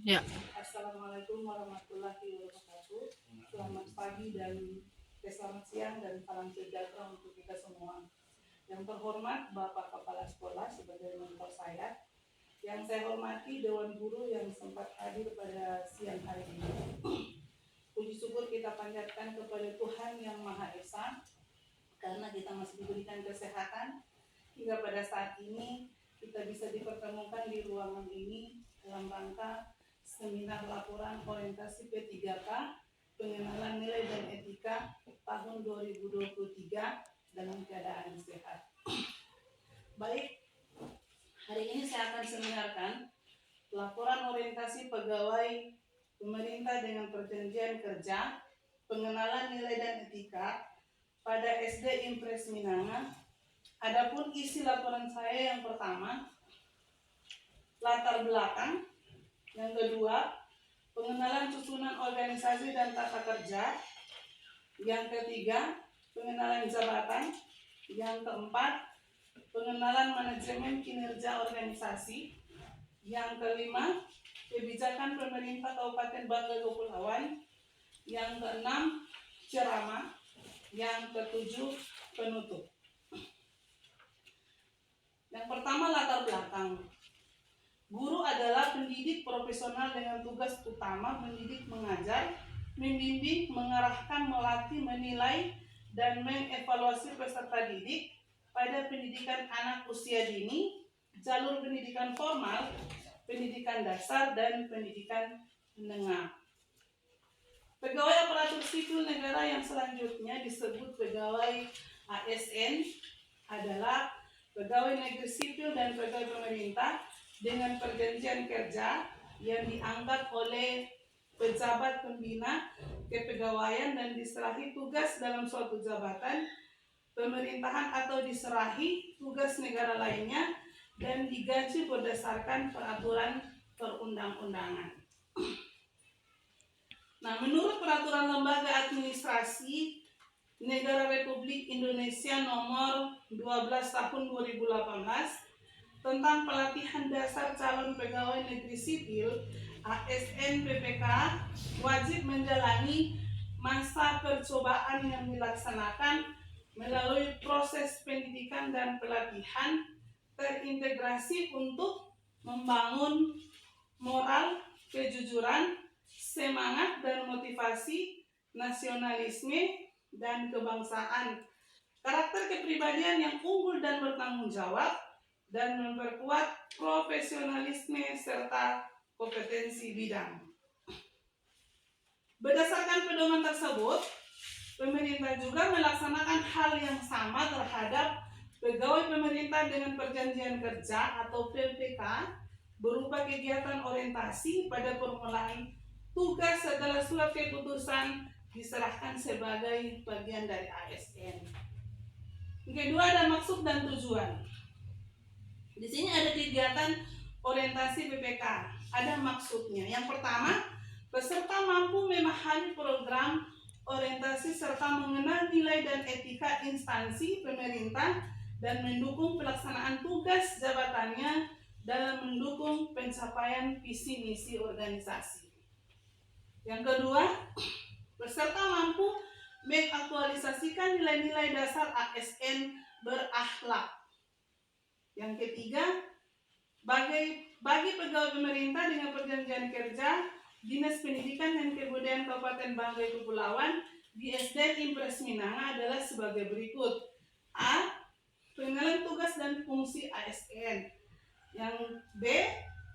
Ya, Assalamualaikum warahmatullahi wabarakatuh. Selamat pagi dan selamat siang dan salam sejahtera untuk kita semua. Yang terhormat Bapak Kepala Sekolah sebagai mentor saya, yang saya hormati Dewan Guru yang sempat hadir pada siang hari ini. Puji syukur kita panjatkan kepada Tuhan Yang Maha Esa karena kita masih diberikan kesehatan hingga pada saat ini kita bisa dipertemukan di ruangan ini dalam rangka seminar laporan orientasi P3K pengenalan nilai dan etika tahun 2023 dalam keadaan sehat. Baik, hari ini saya akan seminarkan laporan orientasi pegawai pemerintah dengan perjanjian kerja pengenalan nilai dan etika pada SD Impres Minanga. Adapun isi laporan saya yang pertama, latar belakang. Yang kedua, pengenalan susunan organisasi dan tata kerja. Yang ketiga, pengenalan jabatan. Yang keempat, pengenalan manajemen kinerja organisasi. Yang kelima, kebijakan pemerintah Kabupaten Bangka Kepulauan. Yang keenam, ceramah. Yang ketujuh, penutup. Yang pertama, latar belakang. Guru adalah pendidik profesional dengan tugas utama mendidik, mengajar, membimbing, mengarahkan, melatih, menilai, dan mengevaluasi peserta didik pada pendidikan anak usia dini, jalur pendidikan formal, pendidikan dasar, dan pendidikan menengah. Pegawai aparatur sipil negara yang selanjutnya disebut pegawai ASN adalah pegawai negeri sipil dan pegawai pemerintah dengan perjanjian kerja yang diangkat oleh pejabat pembina kepegawaian dan diserahi tugas dalam suatu jabatan pemerintahan atau diserahi tugas negara lainnya dan digaji berdasarkan peraturan perundang-undangan. Nah, menurut peraturan Lembaga Administrasi Negara Republik Indonesia nomor 12 tahun 2018 tentang pelatihan dasar calon pegawai negeri sipil ASN PPK wajib menjalani masa percobaan yang dilaksanakan melalui proses pendidikan dan pelatihan terintegrasi untuk membangun moral, kejujuran, semangat dan motivasi, nasionalisme dan kebangsaan, karakter kepribadian yang unggul dan bertanggung jawab, dan memperkuat profesionalisme serta kompetensi bidang. Berdasarkan pedoman tersebut, pemerintah juga melaksanakan hal yang sama terhadap pegawai pemerintah dengan perjanjian kerja atau PPK berupa kegiatan orientasi pada permulaan tugas setelah surat keputusan diserahkan sebagai bagian dari ASN. Yang kedua, ada maksud dan tujuan. Di sini ada kegiatan orientasi PPK, ada maksudnya. Yang pertama, peserta mampu memahami program orientasi serta mengenal nilai dan etika instansi pemerintah dan mendukung pelaksanaan tugas jabatannya dalam mendukung pencapaian visi misi organisasi. Yang kedua, peserta mampu mengaktualisasikan nilai-nilai dasar ASN berakhlak. Yang ketiga, bagi pegawai pemerintah dengan perjanjian kerja, Dinas Pendidikan dan Kebudayaan Kabupaten Bangka Kepulauan di SD Impres Minanga adalah sebagai berikut. A. Pengenalan tugas dan fungsi ASN. Yang B.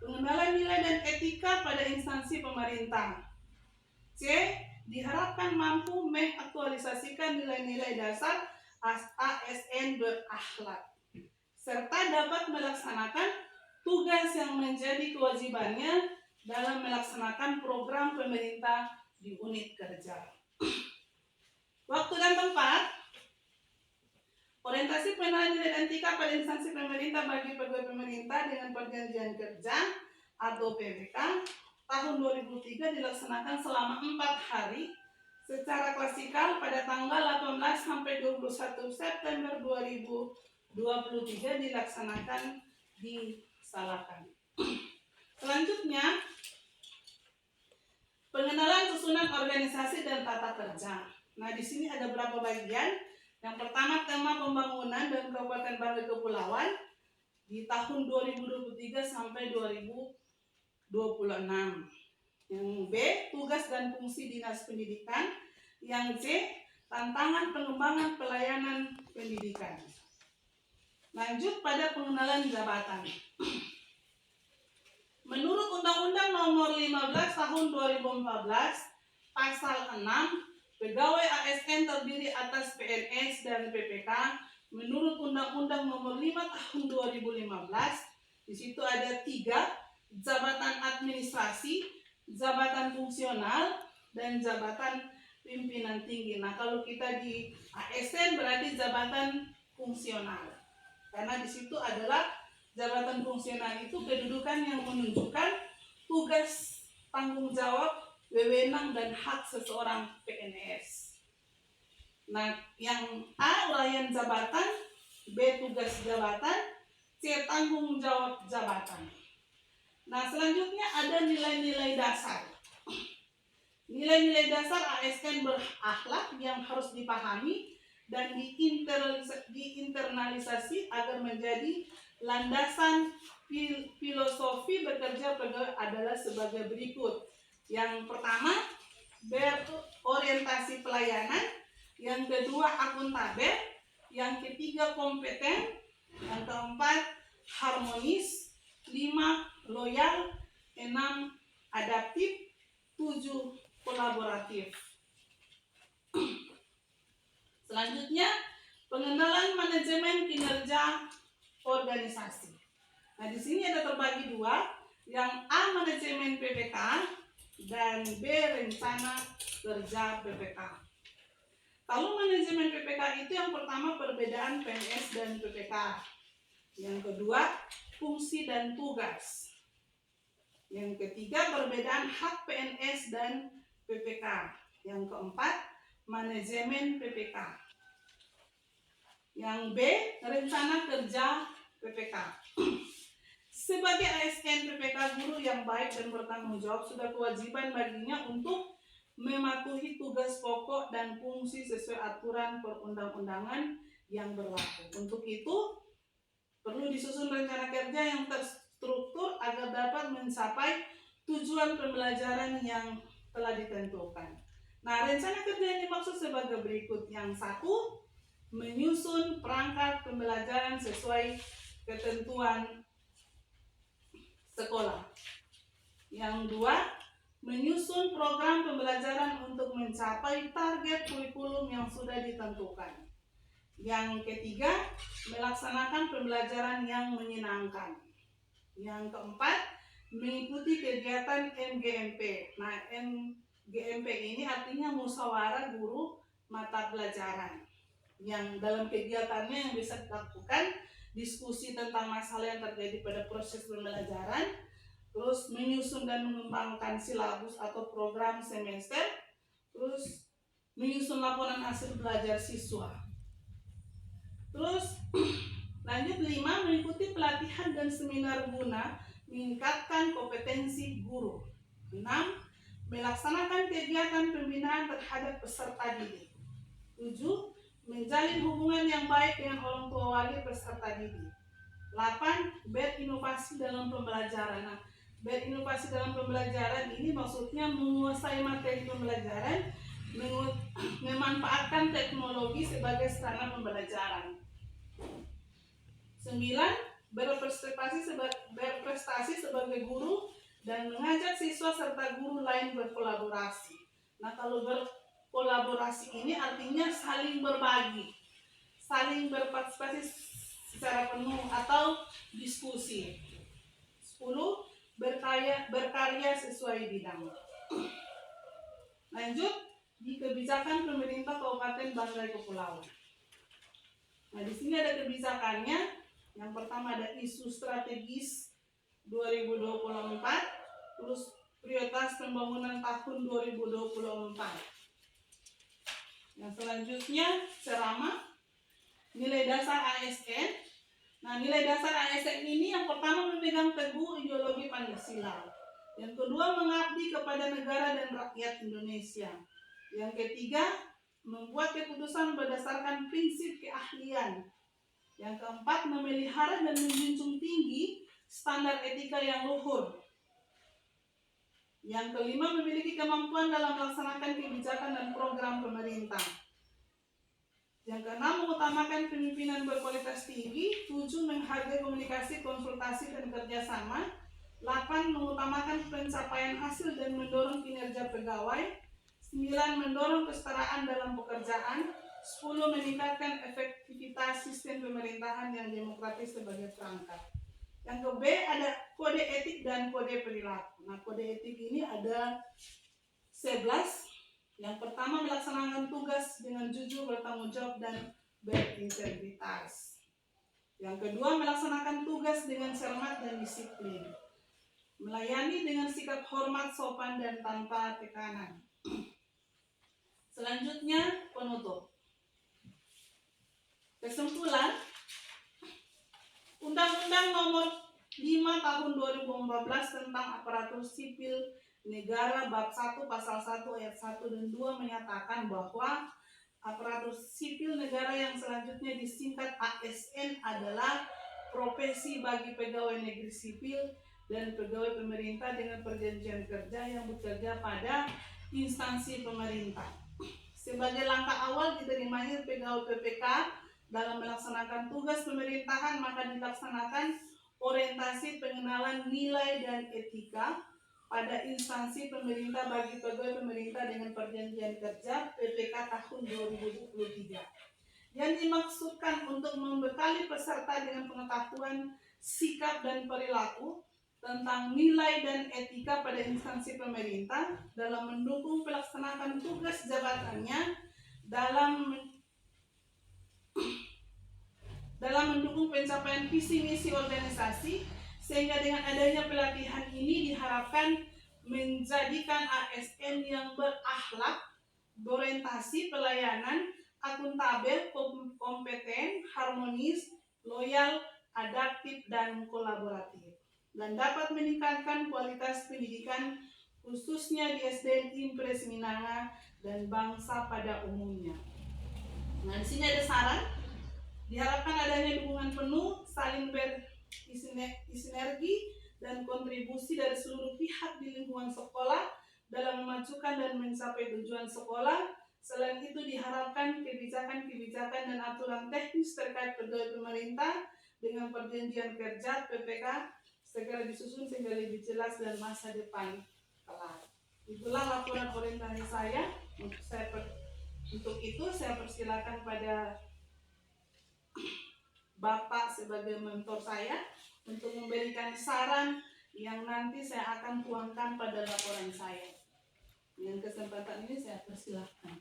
Pengenalan nilai dan etika pada instansi pemerintah. C. Diharapkan mampu mengaktualisasikan nilai-nilai dasar ASN berakhlak, serta dapat melaksanakan tugas yang menjadi kewajibannya dalam melaksanakan program pemerintah di unit kerja. Waktu dan tempat. Orientasi pengenalan nilai dan etika pada instansi pemerintah bagi pegawai pemerintah dengan perjanjian kerja atau PPK tahun 2003 dilaksanakan selama 4 hari secara klasikal pada tanggal 18 sampai 21 September 2023 dilaksanakan di Salakan. Selanjutnya, penyusunan organisasi dan tata kerja. Nah, di sini ada beberapa bagian. Yang pertama, tema pembangunan dan Kabupaten Banggai Kepulauan di tahun 2023 sampai 2026. Yang B, tugas dan fungsi Dinas Pendidikan. Yang C, tantangan pengembangan pelayanan pendidikan. Lanjut pada pengenalan jabatan. Menurut Undang-Undang Nomor 15 Tahun 2014, Pasal 6, pegawai ASN terdiri atas PNS dan PPK. Menurut Undang-Undang Nomor 5 Tahun 2015, di situ ada 3, jabatan administrasi, jabatan fungsional, dan jabatan pimpinan tinggi. Nah, kalau kita di ASN berarti jabatan fungsional. Karena di situ adalah jabatan fungsional itu kedudukan yang menunjukkan tugas, tanggung jawab, wewenang dan hak seseorang PNS. Nah, yang A uraian jabatan, B tugas jabatan, C tanggung jawab jabatan. Nah, selanjutnya ada nilai-nilai dasar. Nilai-nilai dasar ASN berakhlak yang harus dipahami dan diinternalisasi agar menjadi landasan filosofi bekerja pegawai adalah sebagai berikut. Yang pertama, berorientasi pelayanan. Yang kedua, akuntabel. Yang ketiga, kompeten. Yang keempat, harmonis. 5, loyal. 6, adaptif. 7, kolaboratif. Selanjutnya, pengenalan manajemen kinerja organisasi. Nah, di sini ada terbagi 2, yang A manajemen PPK dan B rencana kerja PPK. Kalau manajemen PPK itu yang pertama perbedaan PNS dan PPK. Yang kedua, fungsi dan tugas. Yang ketiga, perbedaan hak PNS dan PPK. Yang keempat, manajemen PPK. Yang B, rencana kerja PPK. Sebagai ASN PPK guru yang baik dan bertanggung jawab, sudah kewajiban baginya untuk mematuhi tugas pokok dan fungsi sesuai aturan perundang-undangan yang berlaku. Untuk itu, perlu disusun rencana kerja yang terstruktur agar dapat mencapai tujuan pembelajaran yang telah ditentukan. Nah, rencana kerja yang dimaksud sebagai berikut. Yang 1, menyusun perangkat pembelajaran sesuai ketentuan sekolah. Yang 2, menyusun program pembelajaran untuk mencapai target kurikulum yang sudah ditentukan. Yang ketiga, melaksanakan pembelajaran yang menyenangkan. Yang keempat, mengikuti kegiatan MGMP. Nah, MGMP ini artinya musyawarah guru mata pelajaran. Yang dalam kegiatannya yang bisa dilakukan diskusi tentang masalah yang terjadi pada proses pembelajaran, terus menyusun dan mengembangkan silabus atau program semester, terus menyusun laporan hasil belajar siswa. Terus lanjut 5, mengikuti pelatihan dan seminar guna meningkatkan kompetensi guru. 6, melaksanakan kegiatan pembinaan terhadap peserta didik. 7, menjalin hubungan yang baik dengan orang tua wali peserta didik. 8, berinovasi dalam pembelajaran. Nah, berinovasi dalam pembelajaran ini maksudnya menguasai materi pembelajaran, memanfaatkan teknologi sebagai sarana pembelajaran. 9, berprestasi sebagai guru dan mengajak siswa serta guru lain berkolaborasi. Nah, kalau berkolaborasi ini artinya saling berbagi, saling berpartisipasi secara penuh atau diskusi. 10, berkarya sesuai bidang. Lanjut di kebijakan pemerintah Kabupaten Banggai Kepulauan. Nah, di sini ada kebijakannya. Yang pertama ada isu strategis 2024, terus prioritas pembangunan tahun 2024. Yang selanjutnya ceramah nilai dasar ASN. Nah, nilai dasar ASN ini yang pertama memegang teguh ideologi Pancasila. Yang kedua, mengabdi kepada negara dan rakyat Indonesia. Yang ketiga, membuat keputusan berdasarkan prinsip keahlian. Yang keempat, memelihara dan menjunjung tinggi standar etika yang luhur. Yang kelima, memiliki kemampuan dalam melaksanakan kebijakan dan program pemerintah. Yang keenam, mengutamakan pemimpinan berkualitas tinggi. 7, menghargai komunikasi, konsultasi, dan kerjasama. 8, mengutamakan pencapaian hasil dan mendorong kinerja pegawai. 9, mendorong kesetaraan dalam pekerjaan. 10, meningkatkan efektivitas sistem pemerintahan yang demokratis sebagai perangkat. Yang ke B ada kode etik dan kode perilaku. Nah, kode etik ini ada 11. Yang pertama, melaksanakan tugas dengan jujur, bertanggung jawab, dan berintegritas. Yang kedua, melaksanakan tugas dengan cermat dan disiplin. Melayani dengan sikap hormat, sopan, dan tanpa tekanan. Selanjutnya, penutup. Kesimpulan, Undang-Undang Nomor 5 Tahun 2014 tentang Aparatur Sipil Negara Bab 1 Pasal 1 Ayat 1 dan 2 menyatakan bahwa aparatur sipil negara yang selanjutnya disingkat ASN adalah profesi bagi pegawai negeri sipil dan pegawai pemerintah dengan perjanjian kerja yang bekerja pada instansi pemerintah. Sebagai langkah awal diterimanya pegawai PPK dalam melaksanakan tugas pemerintahan, maka dilaksanakan orientasi pengenalan nilai dan etika pada instansi pemerintah bagi pegawai pemerintah dengan perjanjian kerja PPK tahun 2023. Yang dimaksudkan untuk membekali peserta dengan pengetahuan sikap dan perilaku tentang nilai dan etika pada instansi pemerintah dalam mendukung pelaksanaan tugas jabatannya dalam mendukung pencapaian visi misi organisasi, sehingga dengan adanya pelatihan ini diharapkan menjadikan ASN yang berakhlak, berorientasi pelayanan, akuntabel, kompeten, harmonis, loyal, adaptif, dan kolaboratif, dan dapat meningkatkan kualitas pendidikan khususnya di SDN Impres Minanga dan bangsa pada umumnya. Nah, di sini ada saran. Diharapkan adanya dukungan penuh, saling bersinergi, dan kontribusi dari seluruh pihak di lingkungan sekolah dalam memajukan dan mencapai tujuan sekolah. Selain itu diharapkan kebijakan-kebijakan dan aturan teknis terkait pegawai pemerintah dengan perjanjian kerja PPK segera disusun sehingga lebih jelas dan masa depan kelak. Itulah laporan orientasi saya. Untuk itu saya persilakan pada Bapak sebagai mentor saya untuk memberikan saran yang nanti saya akan tuangkan pada laporan saya. Dengan kesempatan ini saya persilahkan.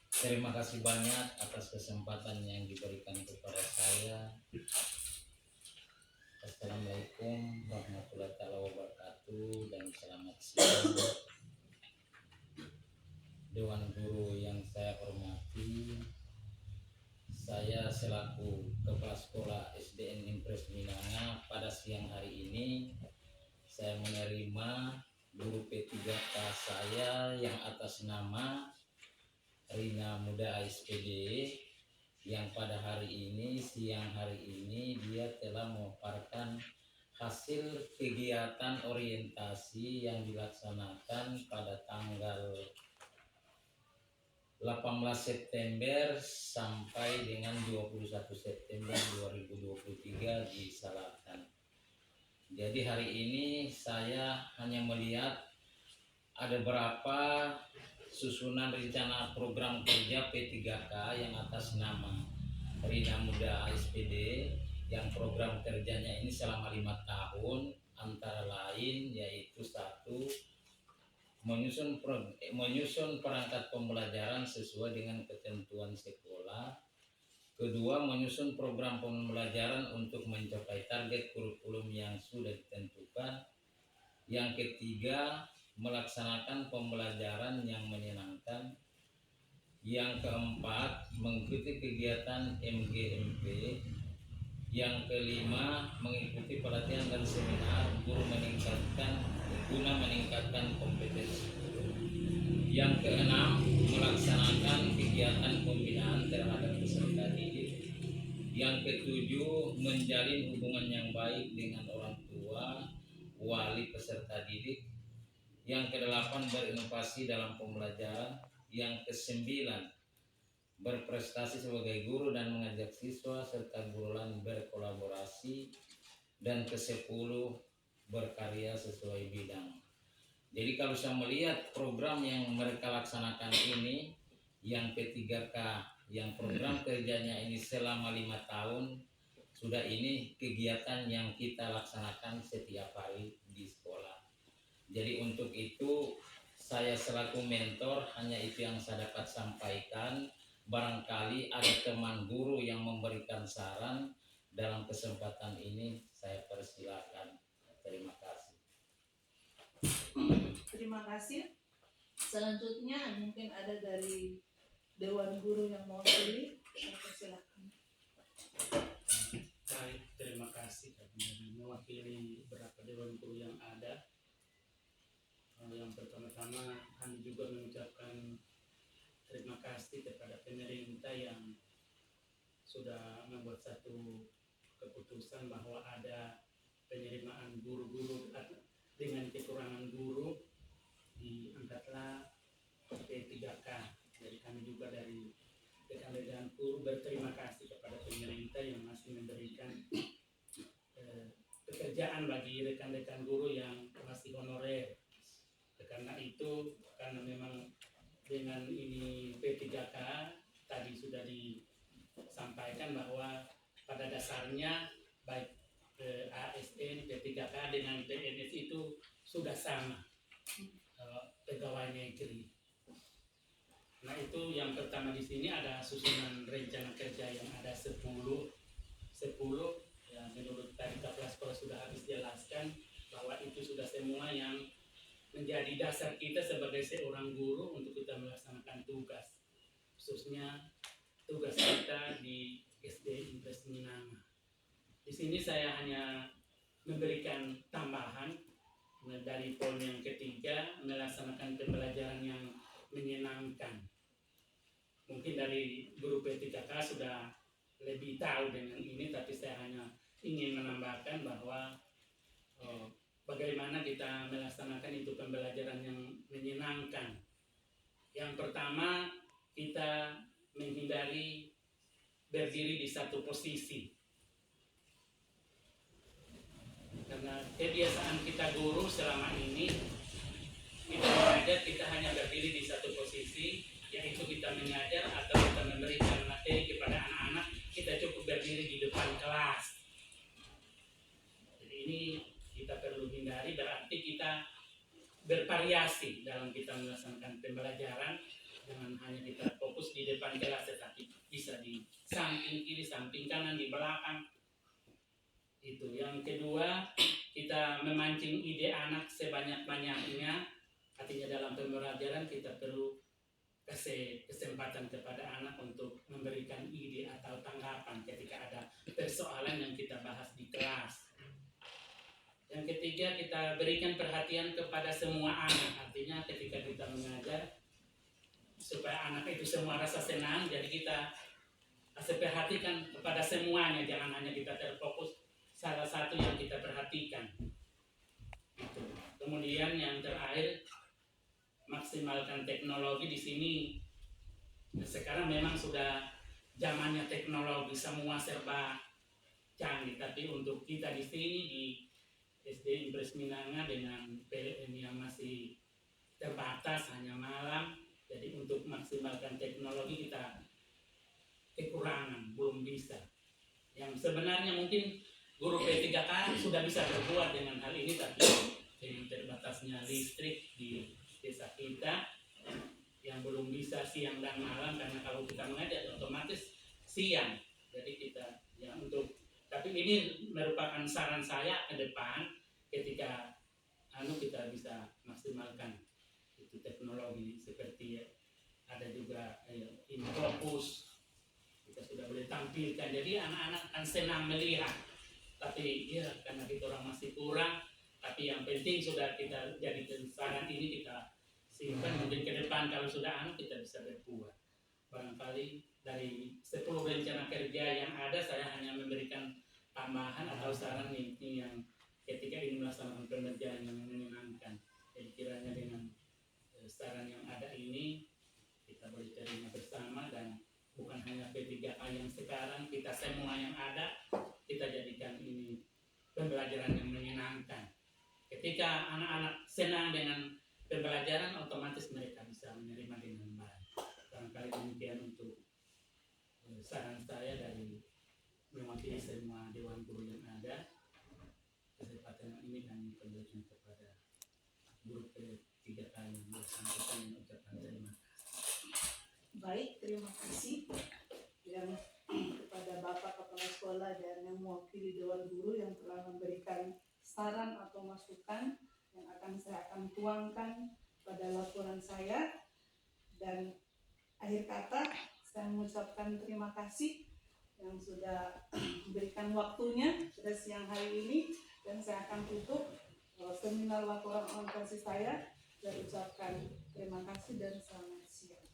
Terima kasih banyak atas kesempatan yang diberikan kepada saya. Assalamualaikum warahmatullahi wabarakatuh dan selamat siang. Dewan Guru yang saya hormati, saya selaku Kepala Sekolah SDN Impres Minanga pada siang hari ini saya menerima guru P3K saya yang atas nama Rina Muda ASPD yang pada siang hari ini dia telah memaparkan hasil kegiatan orientasi yang dilaksanakan pada tanggal 18 September sampai dengan 21 September 2023 di Selatan. Jadi hari ini saya hanya melihat ada berapa susunan rencana program kerja P3K yang atas nama Rina Muda ASPD yang program kerjanya ini selama 5 tahun, antara lain yaitu 1. Menyusun perangkat pembelajaran sesuai dengan ketentuan sekolah. 2. Menyusun program pembelajaran untuk mencapai target kurikulum yang sudah ditentukan. Yang 3. Melaksanakan pembelajaran yang menyenangkan. Yang 4. Mengikuti kegiatan MGMP. Yang 5. Mengikuti pelatihan dan seminar guru guna meningkatkan kompetensi. Yang keenam, melaksanakan kegiatan pembinaan terhadap peserta didik. Yang ketujuh, menjalin hubungan yang baik dengan orang tua, wali peserta didik. Yang kedelapan, berinovasi dalam pembelajaran. Yang kesembilan, berprestasi sebagai guru dan mengajak siswa serta guru lain berkolaborasi. Dan kesepuluh, berkarya sesuai bidang. Jadi kalau saya melihat program yang mereka laksanakan ini, yang P3K, yang program kerjanya ini selama 5 tahun, sudah ini kegiatan yang kita laksanakan setiap hari di sekolah. Jadi untuk itu saya selaku mentor hanya itu yang saya dapat sampaikan. Barangkali ada teman guru yang memberikan saran, dalam kesempatan ini saya persilakan. Terima kasih. Terima kasih. Selanjutnya mungkin ada dari Dewan Guru yang mau pilih. Silakan. Baik, terima kasih kami mewakili beberapa Dewan Guru yang ada. Yang pertama-tama kami juga mengucapkan terima kasih kepada pemerintah yang sudah membuat satu keputusan bahwa ada penerimaan guru-guru dengan kekurangan guru, diangkatlah P3K. Jadi kami juga dari rekan-rekan guru berterima kasih kepada pemerintah yang masih memberikan pekerjaan bagi rekan-rekan guru yang masih honorer. Karena itu, karena memang dengan ini P3K tadi sudah disampaikan bahwa pada dasarnya baik ASN, P3K dengan PNS itu sudah sama pegawai negeri. Nah itu yang pertama di sini ada susunan rencana kerja yang ada 10 ya, menurut tadi Kepala Sekolah sudah habis jelaskan bahwa itu sudah semua yang menjadi dasar kita sebagai seorang guru untuk kita melaksanakan tugas, khususnya tugas kita di SD Impres Minanga. Di sini saya hanya memberikan tambahan dari poin yang ketiga, melaksanakan pembelajaran yang menyenangkan. Mungkin dari guru P3K sudah lebih tahu dengan ini, tapi saya hanya ingin menambahkan bahwa bagaimana kita melaksanakan itu pembelajaran yang menyenangkan. Yang pertama, kita menghindari berdiri di satu posisi. Karena kebiasaan kita guru selama ini, kita mengajar, kita hanya berdiri di satu posisi, yaitu kita mengajar atau kita memberikan materi kepada anak-anak, kita cukup berdiri di depan kelas. Jadi ini kita perlu hindari, berarti kita bervariasi dalam kita melaksanakan pembelajaran, jangan hanya kita fokus di depan kelas, tetapi bisa di samping kiri, samping kanan, di belakang. Itu. Yang kedua, kita memancing ide anak sebanyak-banyaknya. Artinya dalam pembelajaran kita perlu kasih kesempatan kepada anak untuk memberikan ide atau tanggapan ketika ada persoalan yang kita bahas di kelas. Yang ketiga, kita berikan perhatian kepada semua anak. Artinya ketika kita mengajar, supaya anak itu semua rasa senang, jadi kita kasih perhatikan kepada semuanya, jangan hanya kita terfokus salah satu yang kita perhatikan. Itu. Kemudian yang terakhir, maksimalkan teknologi di sini. Sekarang memang sudah zamannya teknologi, semua serba canggih. Tapi untuk kita di sini di SD Impres Minanga dengan PLN yang masih terbatas hanya malam, jadi untuk maksimalkan teknologi kita kekurangan, belum bisa. Yang sebenarnya mungkin guru P3K sudah bisa berbuat dengan hal ini, tapi dengan terbatasnya listrik di desa kita yang belum bisa siang dan malam, karena kalau kita mengajar otomatis siang. Jadi kita ya untuk, tapi ini merupakan saran saya ke depan ketika kita bisa maksimalkan itu teknologi, seperti ada juga infocus kita sudah boleh tampilkan, jadi anak-anak kan senang melihat. Tapi ya karena kita orang masih kurang, tapi tapi yang penting sudah kita jadikan saran ini, kita simpan, mungkin ke depan kalau sudah kita bisa berbuat. Barangkali dari 10 rencana kerja yang ada, saya hanya memberikan tambahan atau saran ini yang ketika ini melaksanakan pekerjaan yang menyenangkan. Jadi kiranya dengan saran yang ada ini kita boleh terima bersama, dan bukan hanya P3A yang sekarang, kita semua yang ada kita jadikan ini pembelajaran yang menyenangkan. Ketika anak-anak senang dengan pembelajaran, otomatis mereka bisa menerima dengan baik. Barangkali demikian untuk saran saya dari mewakili semua dewan guru yang ada. Kesempatan ini kami berikan kepada guru P3K yang bersangkutan, yang ucapkan terima kasih. Baik, terima kasih yang kepada Bapak Kepala Sekolah dan yang mewakili Dewan Guru yang telah memberikan saran atau masukan yang saya akan tuangkan pada laporan saya. Dan akhir kata saya mengucapkan terima kasih yang sudah memberikan waktunya pada siang hari ini, dan saya akan tutup seminar laporan orientasi saya dan ucapkan terima kasih dan selamat siang.